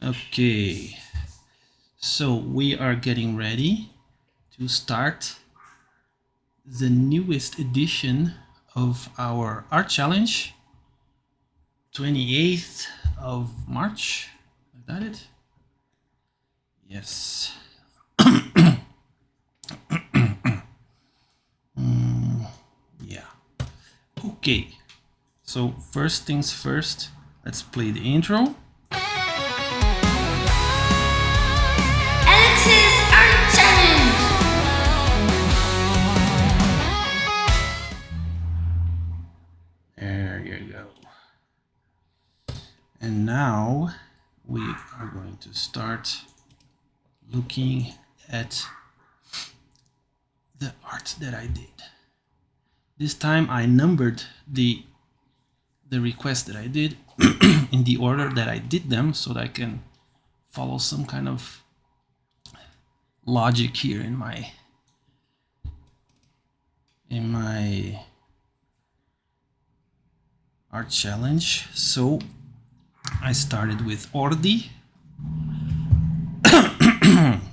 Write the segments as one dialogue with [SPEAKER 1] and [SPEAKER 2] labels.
[SPEAKER 1] Okay, so we are getting ready to start the newest edition of our art challenge, 28th of March. Is that it? Yes. Yeah. Okay, so first things first, let's play the intro.
[SPEAKER 2] Alex's Art Challenge!
[SPEAKER 1] There you go. And now we are going to start looking at the art that I did. This time I numbered the requests that I did in the order that I did them so that I can follow some kind of logic here in my art challenge. So I started with Ordi.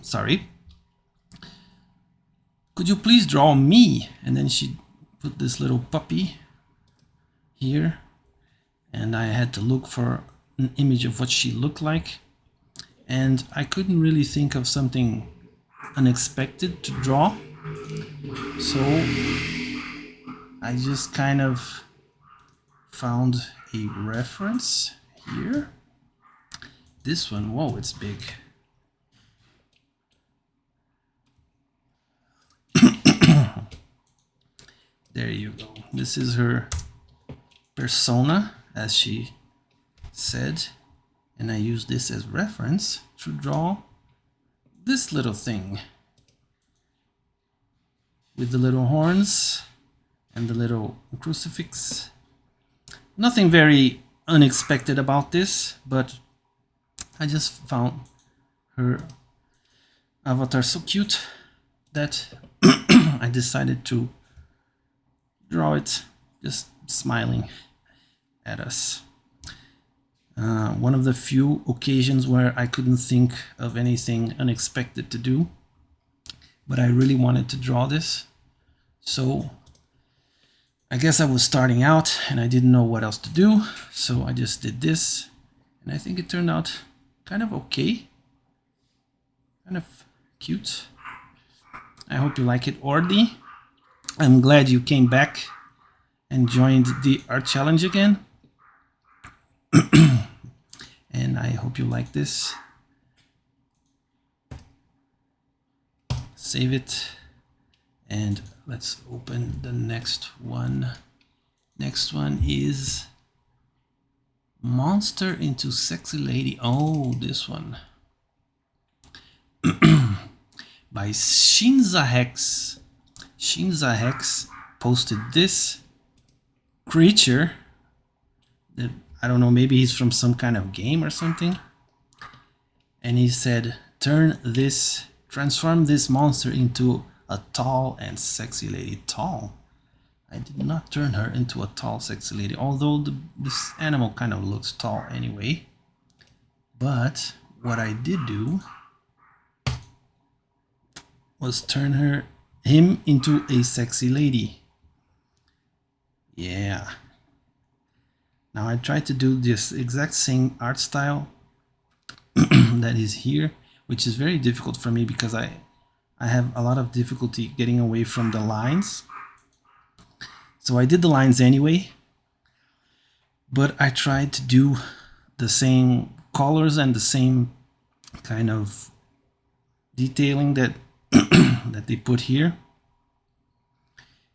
[SPEAKER 1] Sorry. Could you please draw me? And then she put this little puppy here, and I had to look for an image of what she looked like, and I couldn't really think of something unexpected to draw, so I just kind of found a reference here. This one, whoa, it's big. There you go. This is her persona, as she said, and I use this as reference to draw this little thing with the little horns and the little crucifix. Nothing very unexpected about this, but I just found her avatar so cute that I decided to draw it just smiling at us. One of the few occasions where I couldn't think of anything unexpected to do, but I really wanted to draw this. So I guess I was starting out and I didn't know what else to do, so I just did this, and I think it turned out kind of okay, kind of cute. I hope you like it, Ordi. I'm glad you came back and joined the art challenge again. And I hope you like this. Save it. And let's open the next one. Next one is Monster into Sexy Lady. Oh, this one. By Shinza Hex. Shinza Hex posted this creature that, I don't know, maybe he's from some kind of game or something. And he said, transform this monster into a tall and sexy lady. Tall? I did not turn her into a tall, sexy lady, although this animal kind of looks tall anyway. But what I did do was turn him into a sexy lady. Yeah. Now I tried to do this exact same art style that is here, which is very difficult for me because I have a lot of difficulty getting away from the lines. So I did the lines anyway, but I tried to do the same colors and the same kind of detailing that that they put here,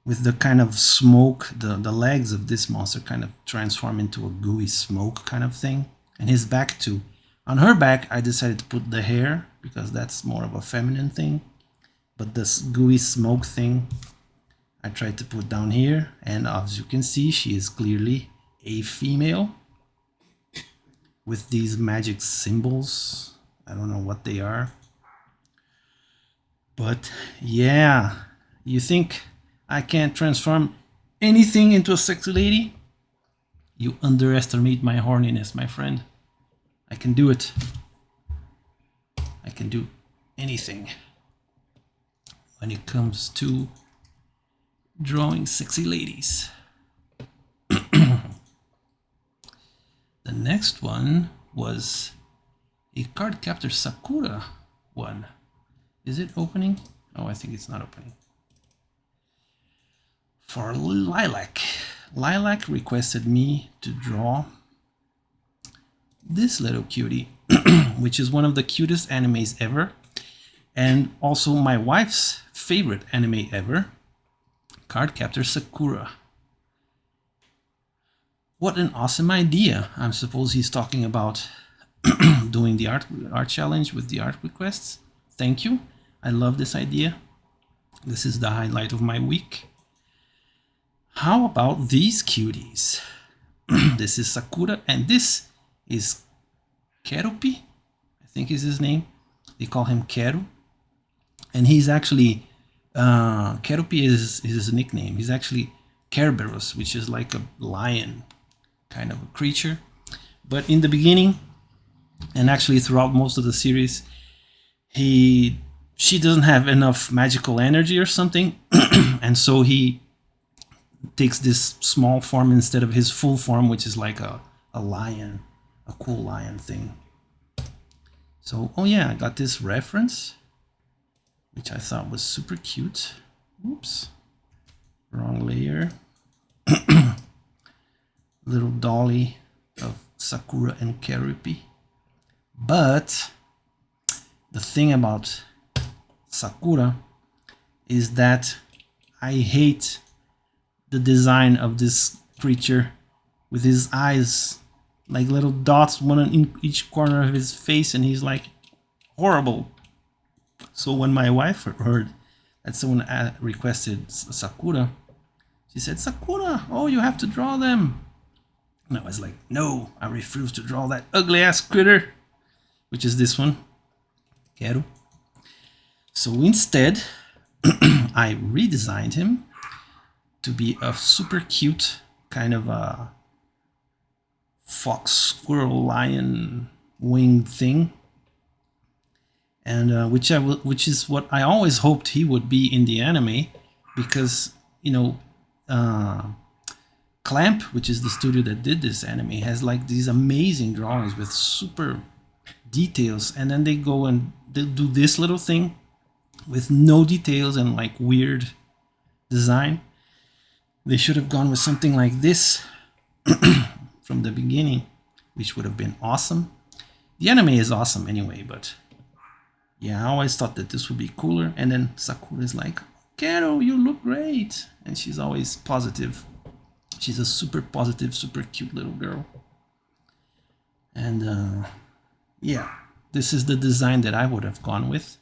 [SPEAKER 1] with the kind of smoke. The legs of this monster kind of transform into a gooey smoke kind of thing, and his back too. On her back I decided to put the hair because that's more of a feminine thing, but this gooey smoke thing I tried to put down here, and as you can see, she is clearly a female with these magic symbols. I don't know what they are, but yeah, you think I can't transform anything into a sexy lady? You underestimate my horniness, my friend. I can do it. can do anything when it comes to drawing sexy ladies. The next one was a Cardcaptor Sakura one. Is it opening? Oh, I think it's not opening. For Lilac. Lilac requested me to draw this little cutie, which is one of the cutest animes ever, and also my wife's favorite anime ever, Cardcaptor Sakura. What an awesome idea. I suppose he's talking about doing the art challenge with the art requests. Thank you. I love this idea. This is the highlight of my week. How about these cuties? This is Sakura, and this is Kerupi, I think is his name. They call him Keru. And he's actually, Kerupi is his nickname. He's actually Kerberos, which is like a lion kind of a creature. But in the beginning, and actually throughout most of the series, she doesn't have enough magical energy or something, and so he takes this small form instead of his full form, which is like a lion, a cool lion thing. So, oh yeah, I got this reference, which I thought was super cute. Oops, wrong layer. Little dolly of Sakura and Kerupi. But the thing about Sakura is that I hate the design of this creature with his eyes like little dots, one in each corner of his face, and he's like horrible. So when my wife heard that someone requested Sakura, she said, "Sakura, oh, you have to draw them." And I was like, no, I refuse to draw that ugly ass critter, which is this one, Keru. So instead, I redesigned him to be a super cute kind of a fox, squirrel, lion winged thing, and which is what I always hoped he would be in the anime, because you know, Clamp, which is the studio that did this anime, has like these amazing drawings with super details, and then they go and they do this little thing with no details and like weird design. They should have gone with something like this from the beginning, which would have been awesome. The anime is awesome anyway, but yeah, I always thought that this would be cooler. And then Sakura is like, "Keru, you look great," and she's always positive. She's a super positive, super cute little girl. And yeah, this is the design that I would have gone with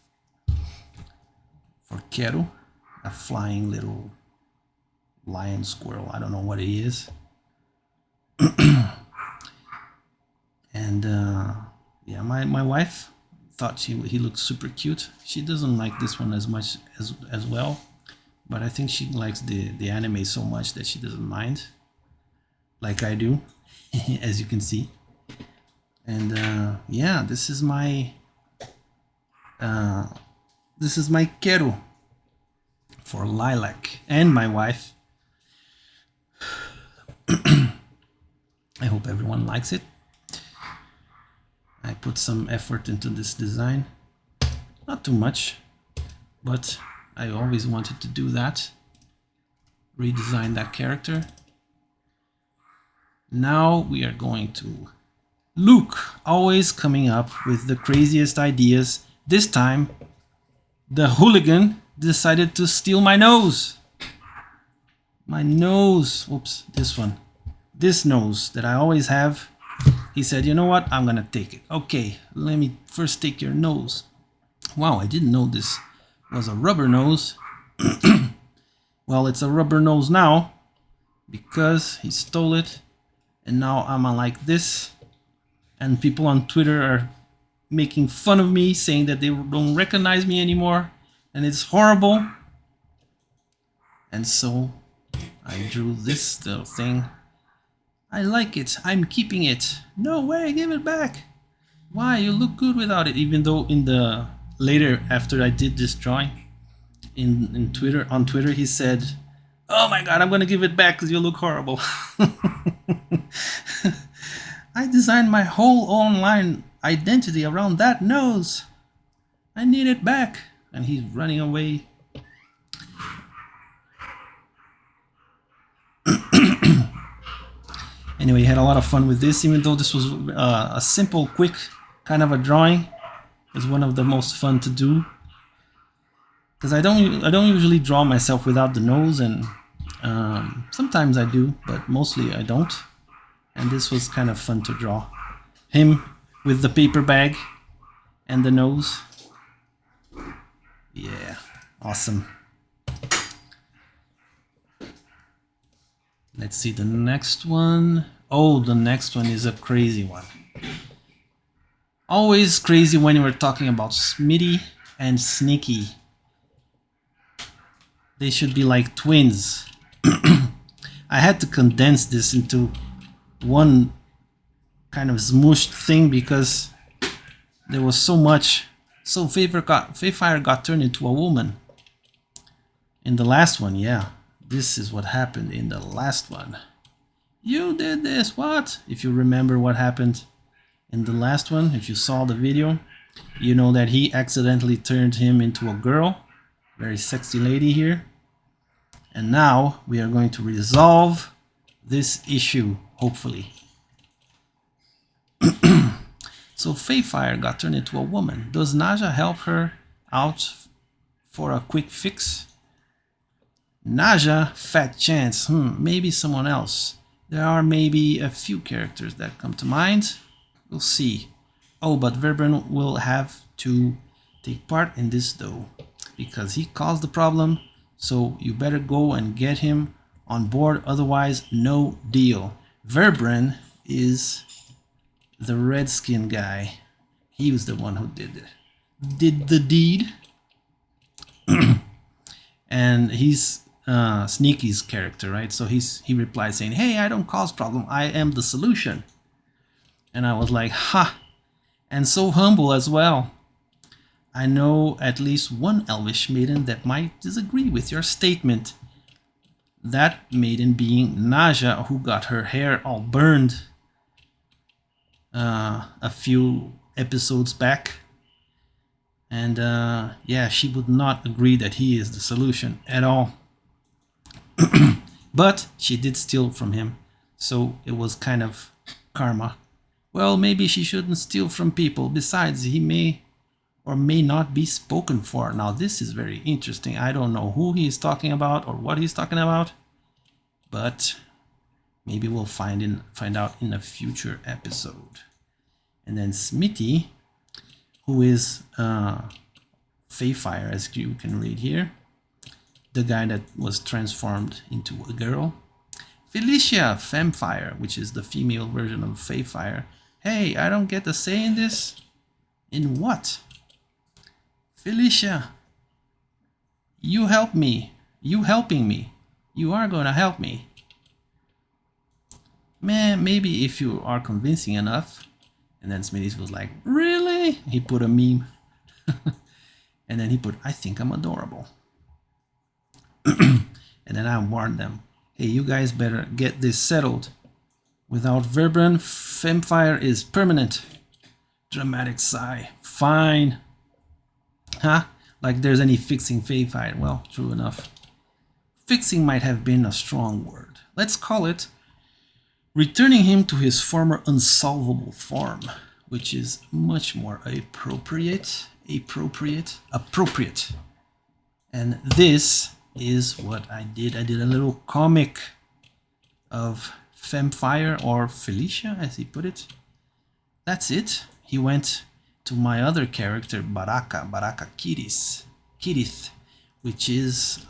[SPEAKER 1] for Keru, a flying little lion squirrel. I don't know what he is. And yeah, my wife thought he looked super cute. She doesn't like this one as much as well, but I think she likes the anime so much that she doesn't mind, like I do, as you can see. And yeah, this is my Keru for Lilac and my wife. I hope everyone likes it. I put some effort into this design, not too much, but I always wanted to do that, redesign that character. Now we are going to Luke, always coming up with the craziest ideas. This time, the hooligan decided to steal my nose. My nose, oops, this one. This nose that I always have. He said, "You know what? I'm gonna take it." Okay, let me first take your nose. Wow, I didn't know this was a rubber nose. Well, it's a rubber nose now because he stole it, and now I'm like this, and people on Twitter are making fun of me, saying that they don't recognize me anymore, and it's horrible. And so I drew this little thing. I like it. I'm keeping it. No way, give it back. Why? You look good without it. Even though in the later, after I did this drawing in Twitter, on Twitter, he said, "Oh my God, I'm gonna give it back because you look horrible." I designed my whole online identity around that nose. I need it back. And he's running away. Anyway, had a lot of fun with this, even though this was a simple, quick kind of a drawing. It's one of the most fun to do, because I don't usually draw myself without the nose, and sometimes I do, but mostly I don't. And this was kind of fun to draw. Him with the paper bag and the nose. Yeah, awesome. Let's see the next one. Oh, the next one is a crazy one. Always crazy when we're talking about Smitty and Sneaky. They should be like twins. I had to condense this into one kind of smooshed thing because there was so much. So Fayfire got turned into a woman. In the last one, yeah. This is what happened in the last one. You did this, what? If you remember what happened in the last one, if you saw the video, you know that he accidentally turned him into a girl. Very sexy lady here. And now we are going to resolve this issue, hopefully. So Fayfire got turned into a woman. Does Naja help her out for a quick fix? Naja, fat chance. Maybe someone else. There are maybe a few characters that come to mind. We'll see. Oh, but Verbran will have to take part in this though, because he caused the problem. So you better go and get him on board, otherwise no deal. Verbran is the Redskin guy. He was the one who did the deed. And he's Sneaky's character, right? So he replied saying, "Hey, I don't cause problem. I am the solution." And I was like, ha! And so humble as well. I know at least one Elvish maiden that might disagree with your statement. That maiden being Naja, who got her hair all burned a few episodes back. And yeah, she would not agree that he is the solution at all. But she did steal from him, so it was kind of karma. Well, maybe she shouldn't steal from people. Besides, he may or may not be spoken for. Now, this is very interesting. I don't know who he is talking about or what he's talking about, but maybe we'll find out in a future episode. And then Smitty, who is Fayfire, as you can read here, the guy that was transformed into a girl. Felicia, Femfire, which is the female version of Fayfire. Hey, I don't get a say in this? In what? Felicia, you help me. You helping me. You are gonna help me. Man, maybe if you are convincing enough. And then Smitty was like, really? He put a meme. And then he put, I think I'm adorable. And then I warned them, hey, you guys better get this settled. Without Verbran, Femfire is permanent. Dramatic sigh. Fine. Huh? Like there's any fixing Fayfire. Well, true enough. Fixing might have been a strong word. Let's call it returning him to his former unsolvable form, which is much more appropriate. And this is what I did. I did a little comic of Femfire, or Felicia, as he put it. That's it. He went to my other character, Baraka Kirith, which is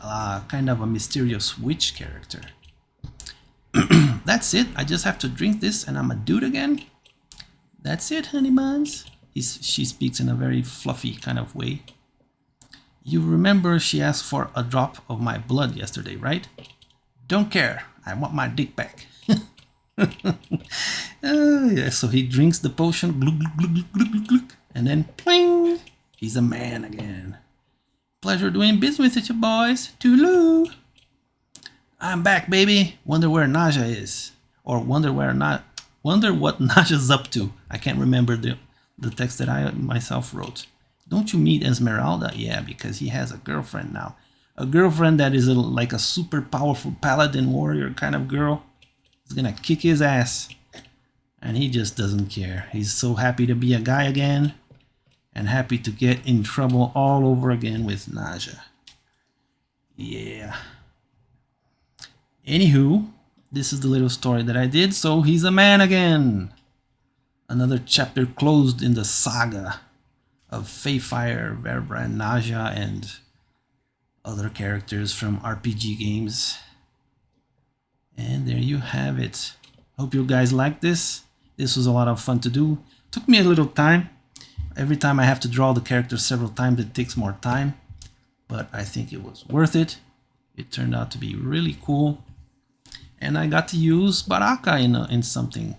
[SPEAKER 1] kind of a mysterious witch character. That's it. I just have to drink this and I'm a dude again. That's it, honey buns. She speaks in a very fluffy kind of way. You remember she asked for a drop of my blood yesterday, right? Don't care. I want my dick back. Yeah, so he drinks the potion, glug, glug, glug, glug, glug, glug, and then pling, He's a man again. Pleasure doing business with you boys. Toodaloo. I'm back, baby. Wonder where Naja is. Or wonder what Naja's up to. I can't remember the text that I myself wrote. Don't you meet Esmeralda? Yeah, because he has a girlfriend now. A girlfriend that is like a super powerful paladin warrior kind of girl. He's gonna kick his ass. And he just doesn't care. He's so happy to be a guy again. And happy to get in trouble all over again with Naja. Yeah. Anywho, this is the little story that I did. So he's a man again. Another chapter closed in the saga of Feyfire, Verbrand, Naja, and other characters from RPG games. And there you have it. Hope you guys liked this. This was a lot of fun to do. Took me a little time. Every time I have to draw the characters several times, it takes more time. But I think it was worth it. It turned out to be really cool. And I got to use Baraka in something,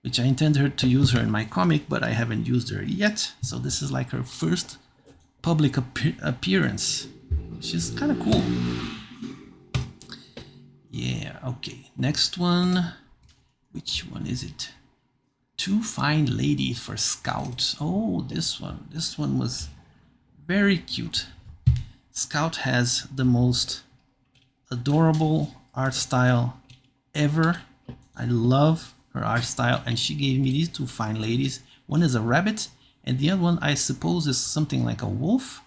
[SPEAKER 1] which I intended to use her in my comic, but I haven't used her yet. So this is like her first public appearance, which is kind of cool. Yeah, okay. Next one. Which one is it? Two Fine Ladies for Scout. Oh, this one. This one was very cute. Scout has the most adorable art style ever. I love her art style, and she gave me these two fine ladies. One is a rabbit, and the other one I suppose is something like a wolf,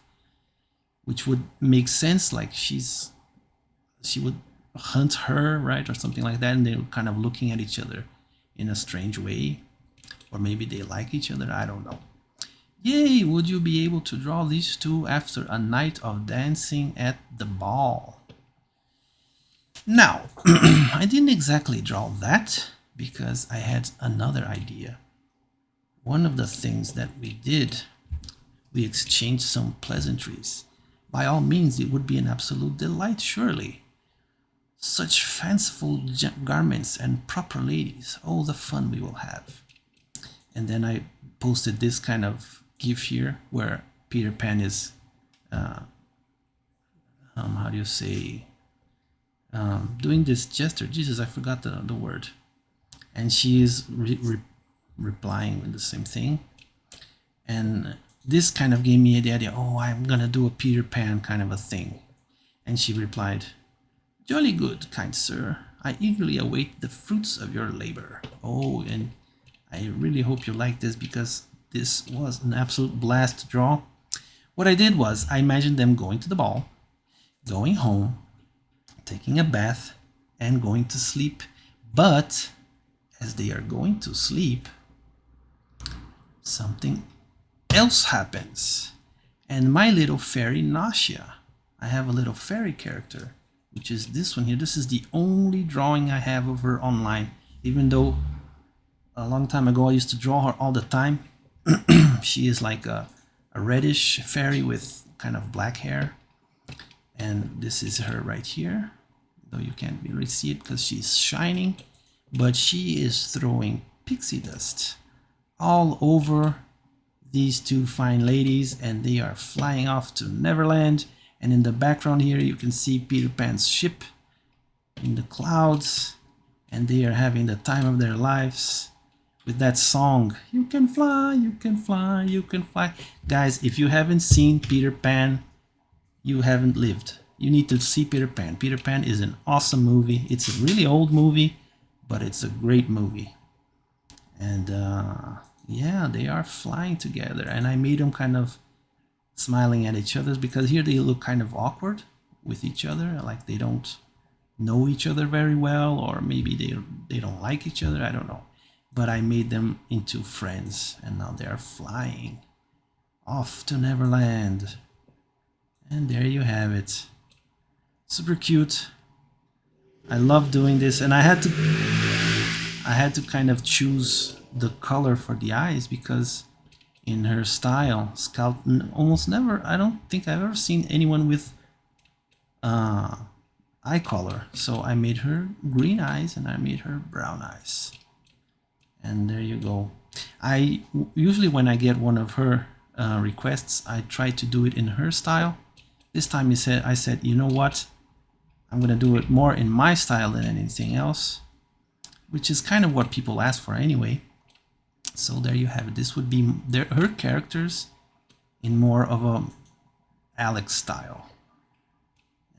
[SPEAKER 1] which would make sense, like she would hunt her, right, or something like that, and they're kind of looking at each other in a strange way, or maybe they like each other, I don't know. Yay, would you be able to draw these two after a night of dancing at the ball? Now, I didn't exactly draw that because I had another idea. One of the things that we did, we exchanged some pleasantries. By all means, it would be an absolute delight, surely. Such fanciful garments and proper ladies. Oh, the fun we will have. And then I posted this kind of GIF here where Peter Pan is, how do you say, doing this gesture. Jesus, I forgot the word. And she is replying with the same thing. And this kind of gave me the idea, oh, I'm gonna do a Peter Pan kind of a thing. And she replied, jolly good, kind sir. I eagerly await the fruits of your labor. Oh, and I really hope you like this because this was an absolute blast to draw. What I did was I imagined them going to the ball, going home, taking a bath, and going to sleep. But as they are going to sleep, something else happens. And my little fairy Nausea, I have a little fairy character, which is this one here. This is the only drawing I have of her online, even though a long time ago I used to draw her all the time. She is like a reddish fairy with kind of black hair. And this is her right here, though you can't really see it because she's shining. But she is throwing pixie dust all over these two fine ladies, and they are flying off to Neverland. And in the background here you can see Peter Pan's ship in the clouds, and they are having the time of their lives with that song, you can fly, you can fly, you can fly. Guys, if you haven't seen Peter Pan, you haven't lived. You need to see Peter Pan. Peter Pan is an awesome movie. It's a really old movie, but it's a great movie. And yeah, they are flying together, and I made them kind of smiling at each other because here they look kind of awkward with each other, like they don't know each other very well, or maybe they don't like each other, I don't know. But I made them into friends, and now they are flying off to Neverland. And there you have it. Super cute. I love doing this, and I had to kind of choose the color for the eyes because in her style, Scout almost never, I don't think I've ever seen anyone with eye color. So I made her green eyes and I made her brown eyes. And there you go. I usually, when I get one of her requests, I tried to do it in her style. This time I said, you know what? I'm gonna do it more in my style than anything else, which is kind of what people ask for anyway. So there you have it. This would be her characters in more of a Alex style.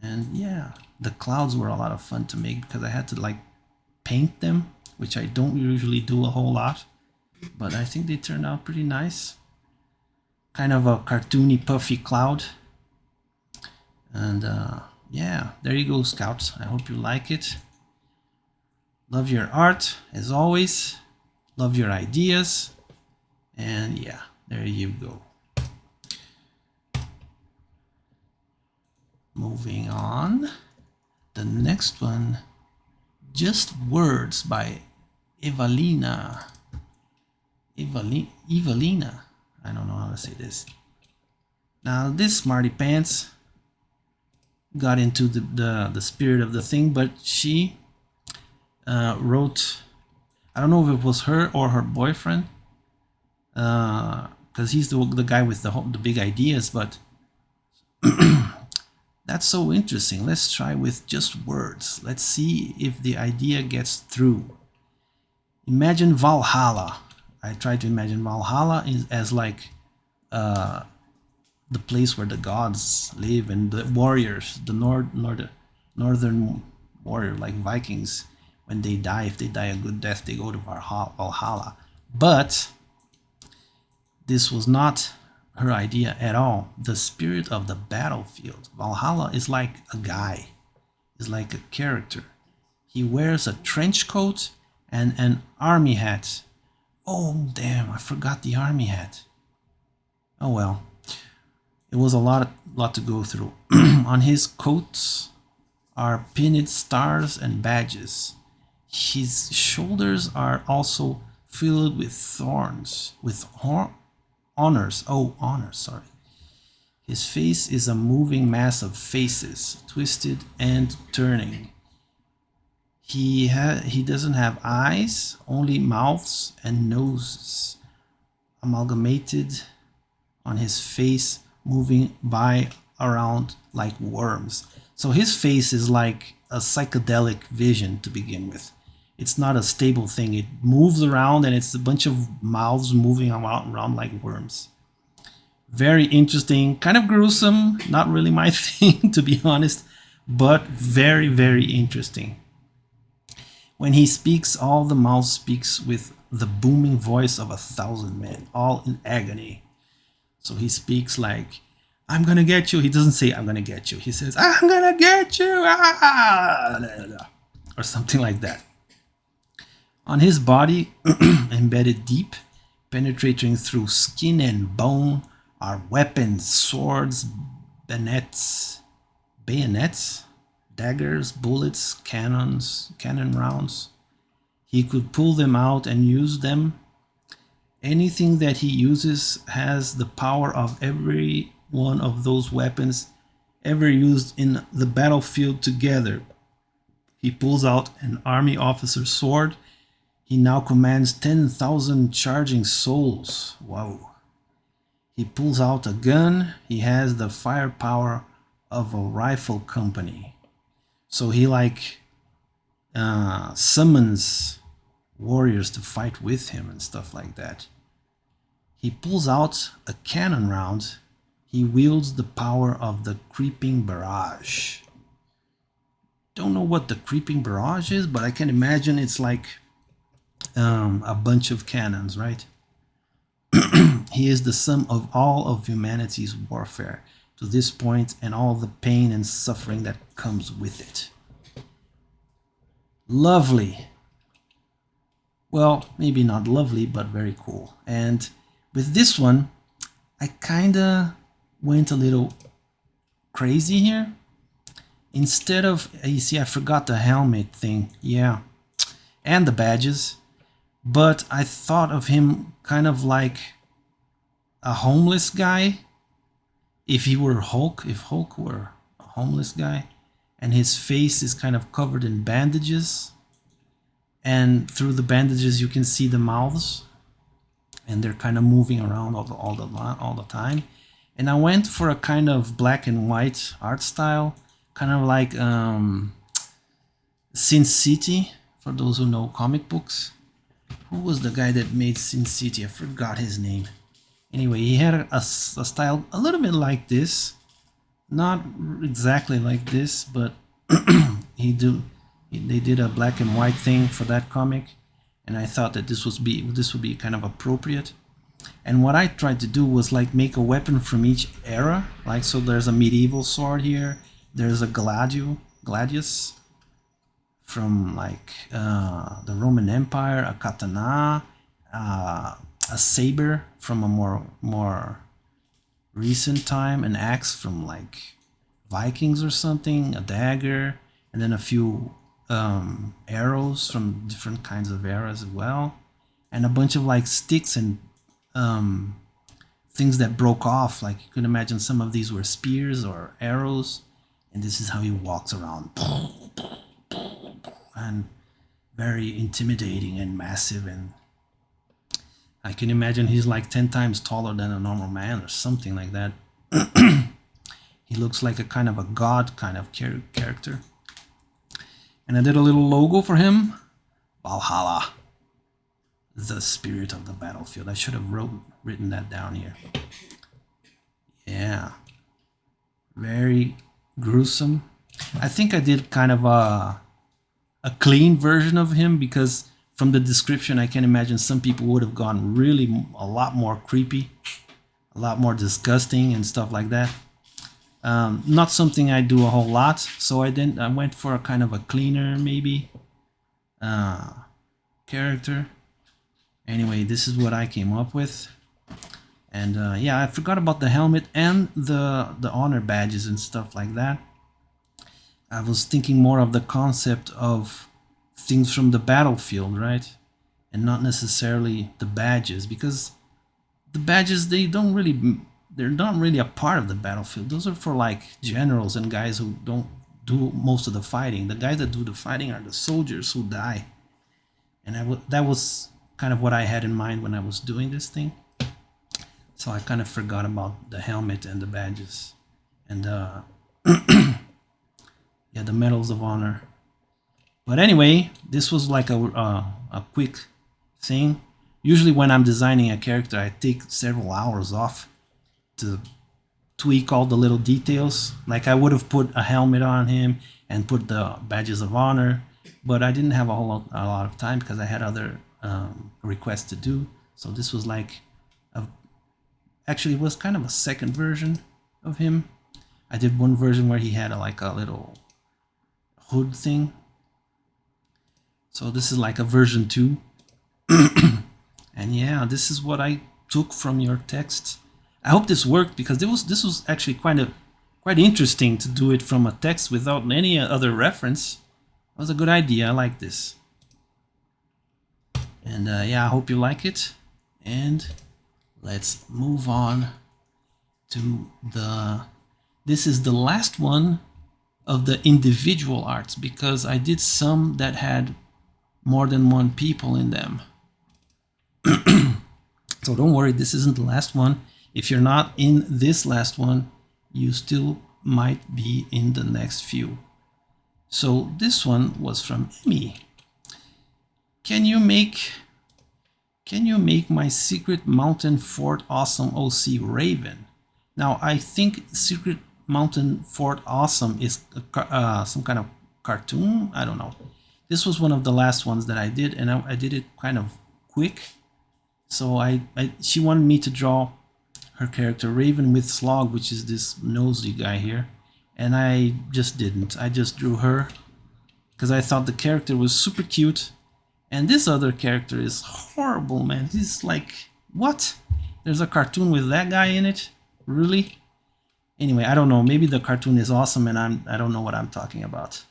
[SPEAKER 1] And yeah, the clouds were a lot of fun to make because I had to like paint them, which I don't usually do a whole lot, but I think they turned out pretty nice. Kind of a cartoony, puffy cloud. And yeah, there you go, Scouts. I hope you like it. Love your art, as always. Love your ideas. And yeah, there you go. Moving on. The next one, Just Words by Evalina. Evalina. I don't know how to say this. Now this smarty pants got into the spirit of the thing, but she wrote, I don't know if it was her or her boyfriend, because he's the guy with the big ideas, but that's so interesting. Let's try with just words. Let's see if the idea gets through. Imagine Valhalla. I tried to imagine Valhalla as like the place where the gods live and the warriors, the northern warrior, like Vikings, when they die, if they die a good death, they go to Valhalla. But this was not her idea at all. The spirit of the battlefield. Valhalla is like a guy, is like a character. He wears a trench coat and an army hat. Oh damn, I forgot the army hat. Oh well. It was a lot to go through. On his coats are pinned stars and badges. His shoulders are also filled with thorns, with honors. Oh, honors, sorry. His face is a moving mass of faces, twisted and turning. He doesn't have eyes, only mouths and noses, amalgamated on his face, moving by around like worms. So his face is like a psychedelic vision to begin with. It's not a stable thing. It moves around and it's a bunch of mouths moving around like worms. Very interesting, kind of gruesome, not really my thing to be honest, but very, very interesting. When he speaks, all the mouth speaks with the booming voice of 1,000 men, all in agony. So he speaks like, I'm gonna get you. He doesn't say, I'm gonna get you. He says, I'm gonna get you. Or something like that. On his body, embedded deep, penetrating through skin and bone, are weapons, swords, bayonets, daggers, bullets, cannon rounds. He could pull them out and use them. Anything that he uses has the power of every one of those weapons ever used in the battlefield together. He pulls out an army officer's sword. He now commands 10,000 charging souls. Wow. He pulls out a gun. He has the firepower of a rifle company. So he like summons warriors to fight with him and stuff like that. He pulls out a cannon round. He wields the power of the creeping barrage. Don't know what the creeping barrage is, but I can imagine it's like a bunch of cannons, right? He is the sum of all of humanity's warfare to this point and all the pain and suffering that comes with it. Lovely. Well, maybe not lovely, but very cool. And with this one, I kinda went a little crazy here. Instead of, you see, I forgot the helmet thing, yeah, and the badges, but I thought of him kind of like a homeless guy. If he were Hulk, if Hulk were a homeless guy, and his face is kind of covered in bandages, and through the bandages you can see the mouths, and they're kind of moving around all the time. And I went for a kind of black and white art style, kind of like Sin City, for those who know comic books. Who was the guy that made Sin City? I forgot his name. Anyway, he had a style a little bit like this, not exactly like this, but they did a black and white thing for that comic, and I thought that this would be kind of appropriate. And what I tried to do was like make a weapon from each era. Like, so there's a medieval sword here. There's a gladius from like the Roman Empire, a katana, a saber from a more recent time, an axe from like Vikings or something, a dagger, and then a few arrows from different kinds of eras as well, and a bunch of like sticks and things that broke off. Like you could imagine some of these were spears or arrows, and this is how he walks around, and very intimidating and massive. And I can imagine he's like 10 times taller than a normal man or something like that. He looks like a kind of a god kind of character. And I did a little logo for him. Valhalla, the spirit of the battlefield. I should have written that down here. Yeah. Very gruesome. I think I did kind of a clean version of him, because from the description I can imagine some people would have gone really a lot more creepy, a lot more disgusting and stuff like that. Not something I do a whole lot, so I went for a kind of a cleaner maybe character. Anyway, this is what I came up with. And yeah, I forgot about the helmet and the honor badges and stuff like that. I was thinking more of the concept of things from the battlefield, right? And not necessarily the badges, because the badges, they're not really a part of the battlefield. Those are for like generals and guys who don't do most of the fighting. The guys that do the fighting are the soldiers who die. And that was kind of what I had in mind when I was doing this thing. So I kind of forgot about the helmet and the badges and yeah, the medals of honor. But anyway, this was like a quick thing. Usually when I'm designing a character, I take several hours off to tweak all the little details. Like I would have put a helmet on him and put the badges of honor, but I didn't have a lot of time because I had other requests to do. So this was like actually it was kind of a second version of him. I did one version where he had like a little hood thing. So this is like a version 2. And yeah, this is what I took from your text. I hope this worked, because this was actually quite interesting to do it from a text without any other reference. It was a good idea. I like this. And yeah, I hope you like it. And let's move on to this is the last one of the individual arts, because I did some that had more than one people in them. So don't worry, this isn't the last one. If you're not in this last one, you still might be in the next few. So this one was from Emmy. Can you make my Secret Mountain Fort Awesome OC Raven? Now I think Secret Mountain Fort Awesome is some kind of cartoon. I don't know. This was one of the last ones that I did, and I did it kind of quick. So she wanted me to draw her character Raven with Slog, which is this nosy guy here, and I just didn't. I just drew her because I thought the character was super cute, and this other character is horrible, man. He's like, what? There's a cartoon with that guy in it? Really? Anyway, I don't know. Maybe the cartoon is awesome, and I don't know what I'm talking about.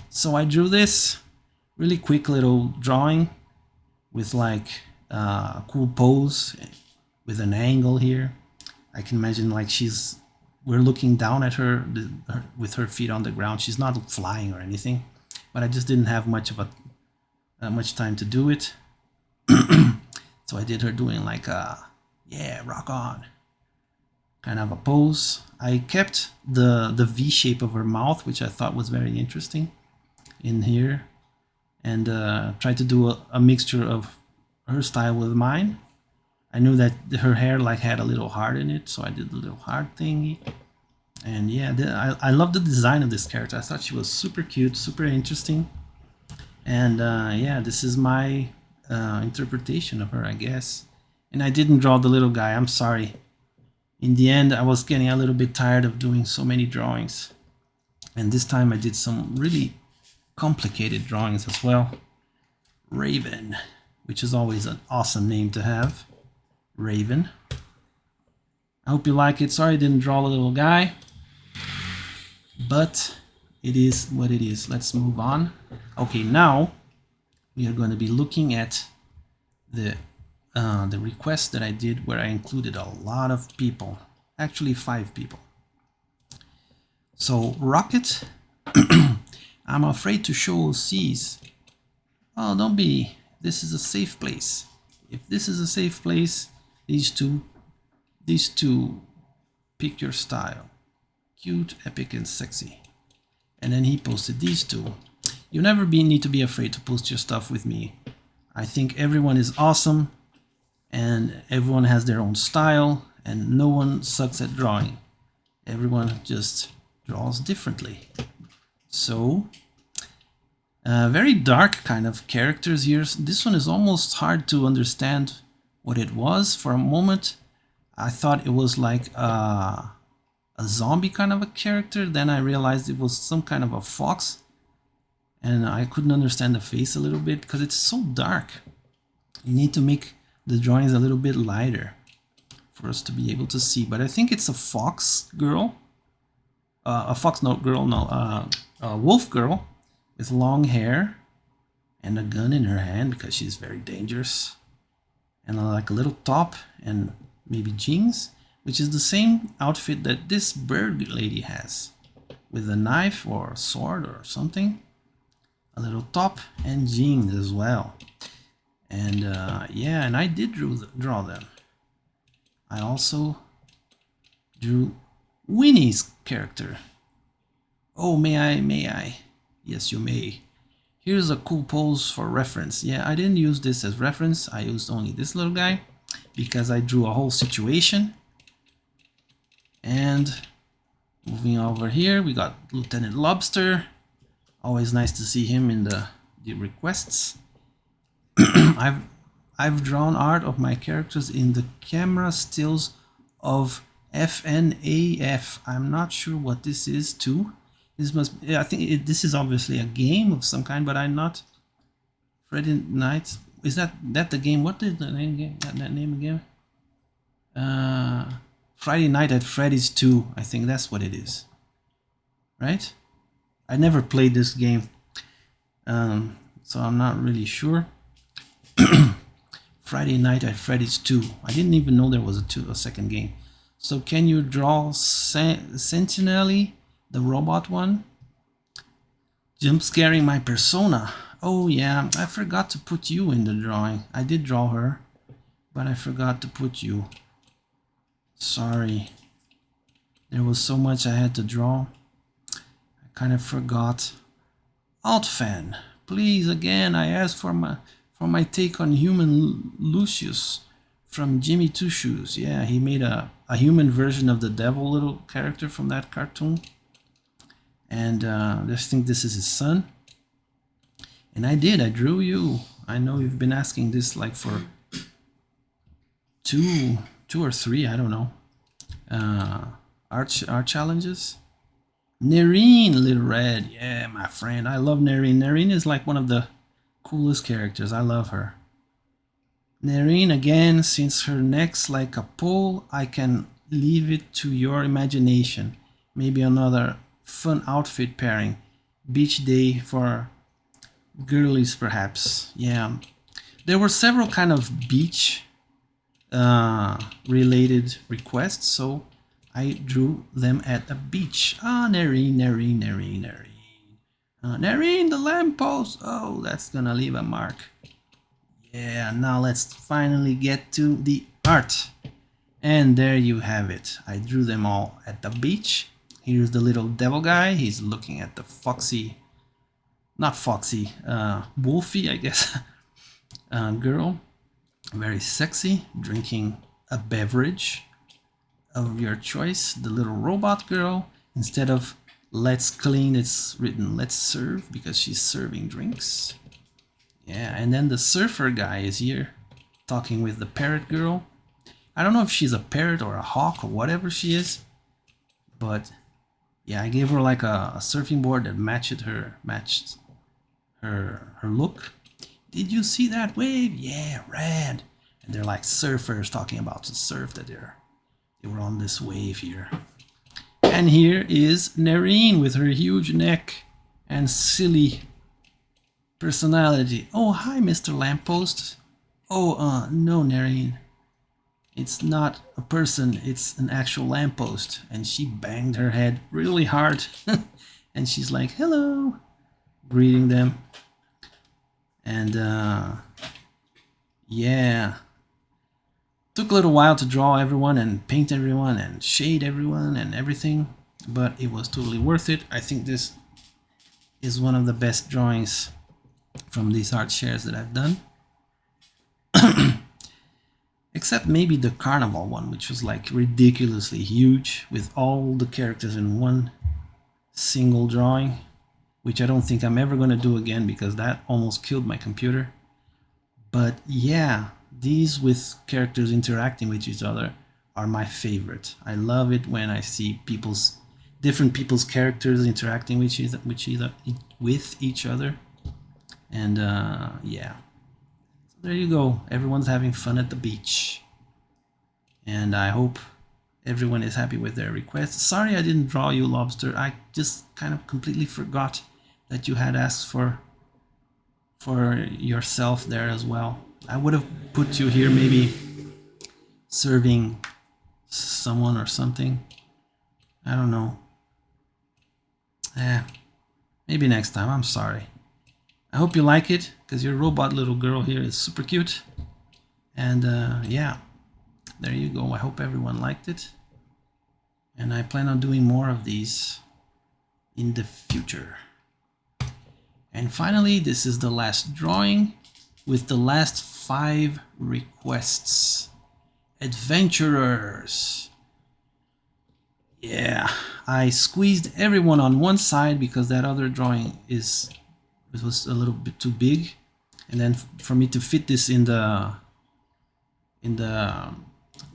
[SPEAKER 1] So I drew this really quick little drawing with like a cool pose with an angle here. I can imagine like we're looking down at her with her feet on the ground. She's not flying or anything, but I just didn't have much time to do it. So So I did her doing like a, yeah, rock on kind of a pose. I kept the V shape of her mouth, which I thought was very interesting in here, and tried to do a mixture of her style with mine. I knew that her hair like had a little heart in it, so I did the little heart thingy. And yeah, I love the design of this character. I thought she was super cute, super interesting. And yeah, this is my interpretation of her, I guess. And I didn't draw the little guy, I'm sorry. In the end, I was getting a little bit tired of doing so many drawings. And this time I did some really complicated drawings as well. Raven, which is always an awesome name to have. Raven. I hope you like it. Sorry I didn't draw the little guy, but it is what it is. Let's move on. Okay, now we are going to be looking at the request that I did, where I included a lot of people, actually 5 people. So Rocket, I'm afraid to show C's. Oh, don't be. This is a safe place. If this is a safe place, these two pick your style. Cute, epic, and sexy. And then he posted these two. You never need to be afraid to post your stuff with me. I think everyone is awesome, and everyone has their own style, and no one sucks at drawing. Everyone just draws differently. So, very dark kind of characters here. This one is almost hard to understand what it was. For a moment, I thought it was like a zombie kind of a character. Then I realized it was some kind of a fox. And I couldn't understand the face a little bit because it's so dark. You need to make the drawings a little bit lighter for us to be able to see. But I think it's a fox girl. A wolf girl with long hair and a gun in her hand because she's very dangerous. And like a little top and maybe jeans, which is the same outfit that this bird lady has, with a knife or a sword or something. A little top and jeans as well. And yeah, and I did draw them. I also drew Winnie's character. Oh, may I? Yes, you may. Here's a cool pose for reference. Yeah, I didn't use this as reference. I used only this little guy because I drew a whole situation. And moving over here, we got Lieutenant Lobster. Always nice to see him in the requests. I've drawn art of my characters in the camera stills of FNAF. I'm not sure what this is too. This must. I think this is obviously a game of some kind, but I'm not. Friday Night. Is that the game? What is the name? That name again? Friday Night at Freddy's 2. I think that's what it is. Right? I never played this game, so I'm not really sure. Friday Night at Freddy's 2. I didn't even know there was a second game. So can you draw Sentinelli, the robot one? Jump scaring my persona. Oh yeah, I forgot to put you in the drawing. I did draw her, but I forgot to put you. Sorry. There was so much I had to draw. I kind of forgot. Altfan, please again, I asked for my take on Human Lucius from Jimmy Two Shoes. Yeah, he made a human version of the devil little character from that cartoon. And I just think this is his son. And I drew you. I know you've been asking this like for two or three, I don't know, art challenges. Nerine, Little Red, yeah, my friend, I love Nerine. Nerine is like one of the coolest characters. I love her. Nerine, again, since her neck's like a pole, I can leave it to your imagination. Maybe another fun outfit pairing. Beach day for girlies, perhaps. Yeah, there were several kind of beach related requests, so I drew them at a beach. Nerine, Nerine, the lamppost. Oh, that's gonna leave a mark. Yeah, now let's finally get to the art. And there you have it. I drew them all at the beach. Here's the little devil guy. He's looking at the foxy, not foxy, wolfy, I guess, girl. Very sexy, drinking a beverage of your choice. The little robot girl, instead of let's clean, it's written let's serve because she's serving drinks. Yeah, and then the surfer guy is here talking with the parrot girl. I don't know if she's a parrot or a hawk or whatever she is, but yeah, I gave her like a surfing board that matched her look. Did you see that wave? Yeah, rad. And they're like surfers talking about the surf that they were on this wave here. And here is Nerine with her huge neck and silly personality. Oh, hi, Mr. Lamppost. Oh, no, Nerine. It's not a person, it's an actual lamppost. And she banged her head really hard. And she's like, hello, greeting them. And yeah, took a little while to draw everyone and paint everyone and shade everyone and everything, but it was totally worth it. I think this is one of the best drawings from these art shares that I've done. Except maybe the carnival one, which was like ridiculously huge with all the characters in one single drawing, which I don't think I'm ever going to do again because that almost killed my computer. But yeah, these with characters interacting with each other are my favorite. I love it when I see different people's characters interacting with each other. And yeah, so there you go. Everyone's having fun at the beach. And I hope everyone is happy with their requests. Sorry I didn't draw you, Lobster. I just kind of completely forgot that you had asked for yourself there as well. I would have put you here maybe serving someone or something. I don't know. Maybe next time. I'm sorry. I hope you like it because your robot little girl here is super cute. And yeah, there you go. I hope everyone liked it. And I plan on doing more of these in the future. And finally, this is the last drawing with the last 5 requests. Adventurers. Yeah, I squeezed everyone on one side because that other drawing was a little bit too big, and then for me to fit this in the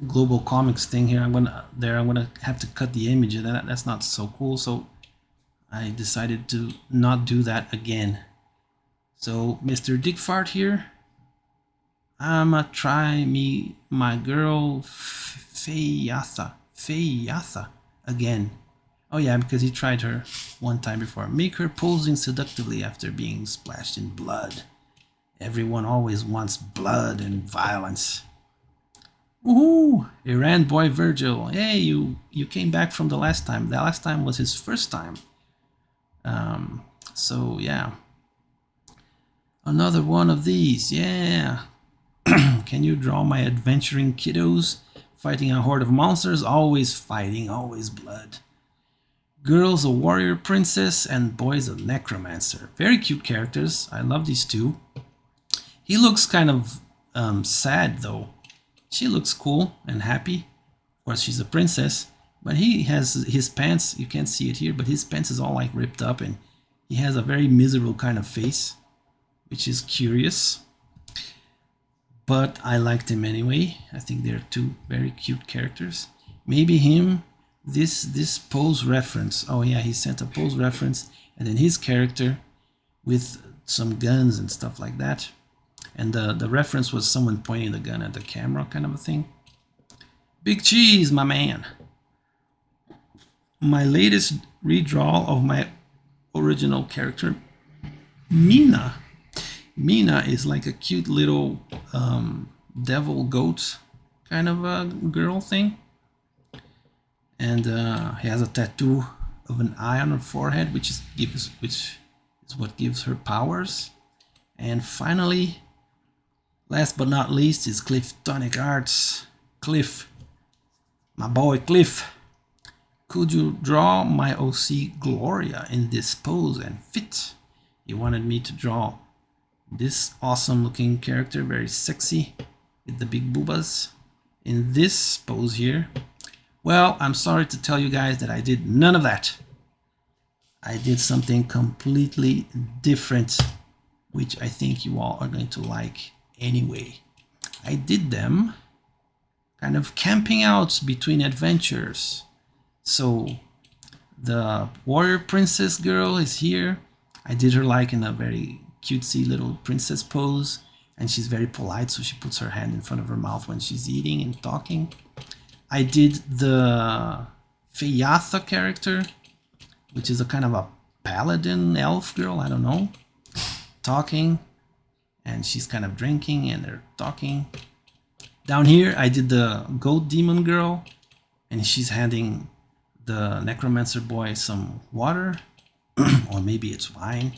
[SPEAKER 1] global comics thing here, I'm gonna have to cut the image, and that's not so cool. So I decided to not do that again. So Mr. Dickfart here, I'ma try me my girl Feyatha again. Oh yeah, because he tried her one time before. Make her posing seductively after being splashed in blood. Everyone always wants blood and violence. Woohoo! Iran boy Virgil. Hey, you came back from the last time. The last time was his first time. So yeah. Another one of these. Yeah. Can you draw my adventuring kiddos fighting a horde of monsters? Always fighting, always blood. Girl's a warrior princess and boy's a necromancer. Very cute characters. I love these two. He looks kind of sad though. She looks cool and happy. Of course, she's a princess, but he has his pants. You can't see it here, but his pants is all like ripped up, and he has a very miserable kind of face, which is curious. But I liked him anyway. I think they're two very cute characters. Maybe him. This pose reference. Oh yeah, he sent a pose reference, and then his character with some guns and stuff like that. And the reference was someone pointing the gun at the camera, kind of a thing. Big Cheese, my man. My latest redraw of my original character, Mina. Mina is like a cute little devil goat kind of a girl thing. And he has a tattoo of an eye on her forehead, which is what gives her powers. And finally, Last but not least is Cliff Tonic Arts. Cliff, my boy Cliff. Could you draw my OC Gloria in this pose and fit? He wanted me to draw this awesome looking character, very sexy, with the big boobas, in this pose here. Well, I'm sorry to tell you guys that I did none of that. I did something completely different, which I think you all are going to like anyway. I did them kind of camping out between adventures. So the warrior princess girl is here. I did her like in a very cutesy little princess pose, and she's very polite, so she puts her hand in front of her mouth when she's eating and talking. I did the Feyatha character, which is a kind of a paladin elf girl, I don't know, talking, and she's kind of drinking and they're talking. Down here I did the goat demon girl, and she's handing the necromancer boy some water or maybe it's wine,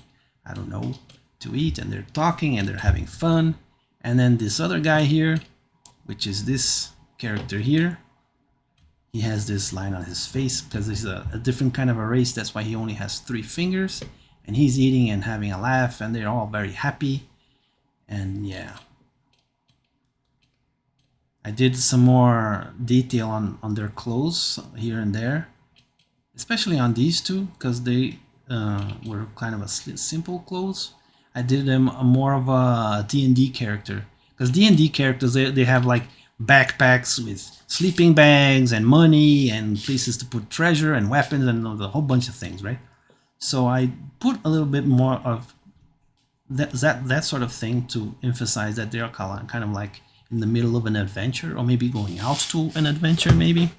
[SPEAKER 1] I don't know, to eat, and they're talking and they're having fun. And then this other guy here, which is this character here, he has this line on his face because he's a different kind of a race. That's why he only has 3 fingers, and he's eating and having a laugh, and they're all very happy. And yeah, I did some more detail on their clothes here and there, especially on these two, because they were kind of a simple clothes. I did them more of a D&D character, because D&D characters, they have like backpacks with sleeping bags and money and places to put treasure and weapons and a whole bunch of things, right? So I put a little bit more of that sort of thing to emphasize that they are kind of like in the middle of an adventure, or maybe going out to an adventure maybe.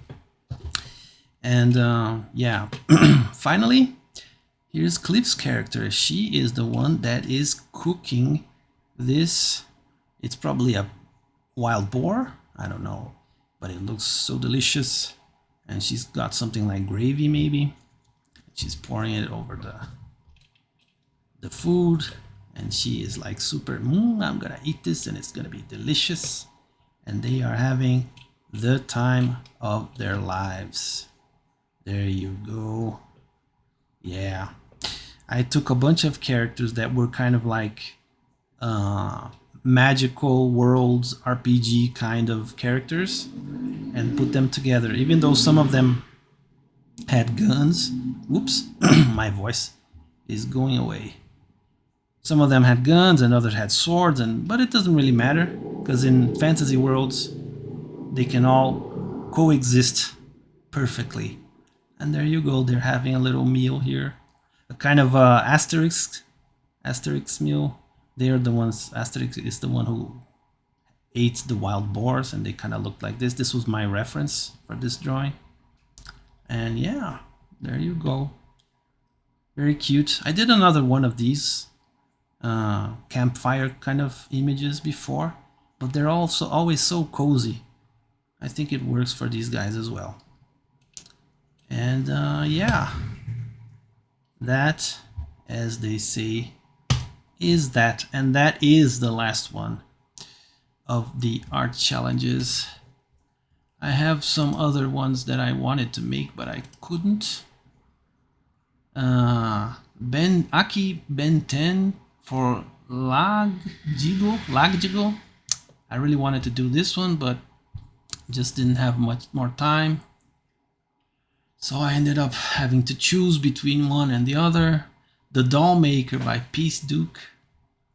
[SPEAKER 1] And yeah, finally, here's Cliff's character. She is the one that is cooking this. It's probably a wild boar, I don't know, but it looks so delicious. And she's got something like gravy maybe. She's pouring it over the food, and she is like super, I'm gonna eat this and it's gonna be delicious. And they are having the time of their lives. There you go. Yeah, I took a bunch of characters that were kind of like magical worlds RPG kind of characters and put them together, even though some of them had guns. Whoops, my voice is going away. Some of them had guns and others had swords, but it doesn't really matter, because in fantasy worlds they can all coexist perfectly. And there you go, they're having a little meal here, a kind of Asterix meal. They are the ones, Asterix is the one who ate the wild boars, and they kind of looked like this. This was my reference for this drawing. And yeah, there you go. Very cute. I did another one of these campfire kind of images before, but they're also always so cozy. I think it works for these guys as well. And yeah, that, as they say, is that. And that is the last one of the art challenges. I have some other ones that I wanted to make, but I couldn't. Aki Ben 10 for Lagjigo. I really wanted to do this one, but just didn't have much more time. So I ended up having to choose between one and the other. The Doll Maker by Peace Duke.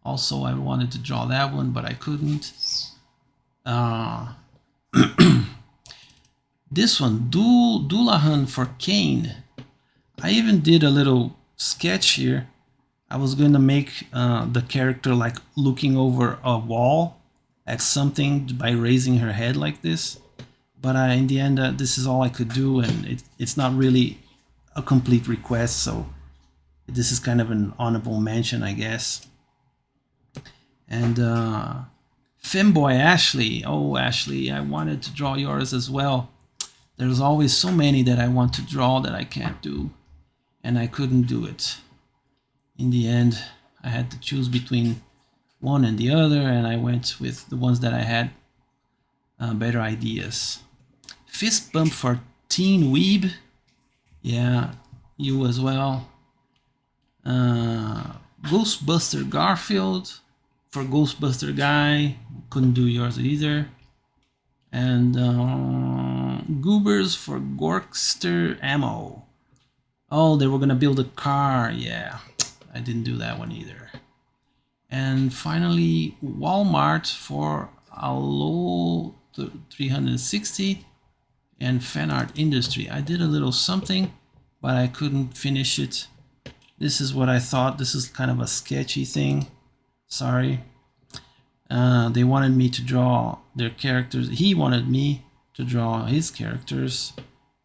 [SPEAKER 1] Also, I wanted to draw that one, but I couldn't. This one, Dullahan for Kane. I even did a little sketch here. I was going to make the character like looking over a wall at something by raising her head like this. But in the end, this is all I could do, and it's not really a complete request, so this is kind of an honorable mention, I guess. And Femboy Ashley. Oh, Ashley, I wanted to draw yours as well. There's always so many that I want to draw that I can't do, and I couldn't do it. In the end, I had to choose between one and the other, and I went with the ones that I had better ideas. Fist bump for Teen Weeb. Yeah, you as well. Ghostbuster Garfield for Ghostbuster Guy. Couldn't do yours either. And Goobers for Gorkster Ammo. Oh, they were gonna build a car. Yeah, I didn't do that one either. And finally, Walmart for Allo 360 and Fan Art Industry. I did a little something, but I couldn't finish it. This is what I thought. This is kind of a sketchy thing. Sorry. They wanted me to draw their characters. He wanted me to draw his characters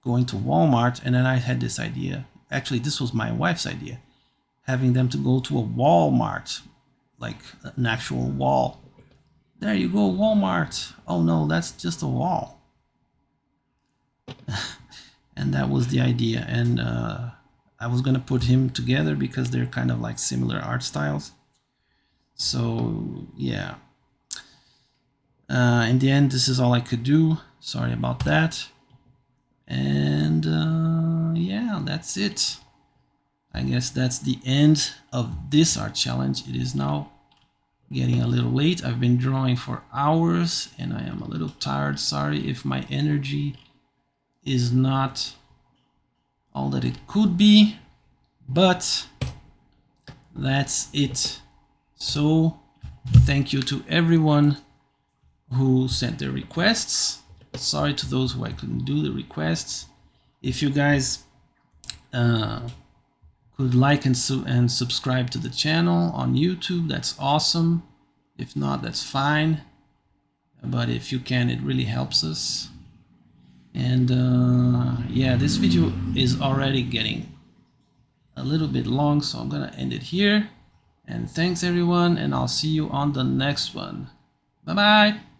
[SPEAKER 1] going to Walmart, and then I had this idea. Actually, this was my wife's idea, having them to go to a Walmart, like an actual wall. There you go, Walmart. Oh no, that's just a wall. And that was the idea. And I was gonna put him together because they're kind of like similar art styles. So yeah. In the end, this is all I could do. Sorry about that. And yeah, that's it. I guess that's the end of this art challenge. It is now getting a little late. I've been drawing for hours and I am a little tired. Sorry if my energy is not all that it could be, but that's it. So thank you to everyone who sent their requests. Sorry to those who I couldn't do the requests. If you guys could like and subscribe to the channel on YouTube, that's awesome. If not, that's fine. But if you can, it really helps us. And yeah, this video is already getting a little bit long, so I'm gonna end it here. And thanks everyone, and I'll see you on the next one. Bye bye.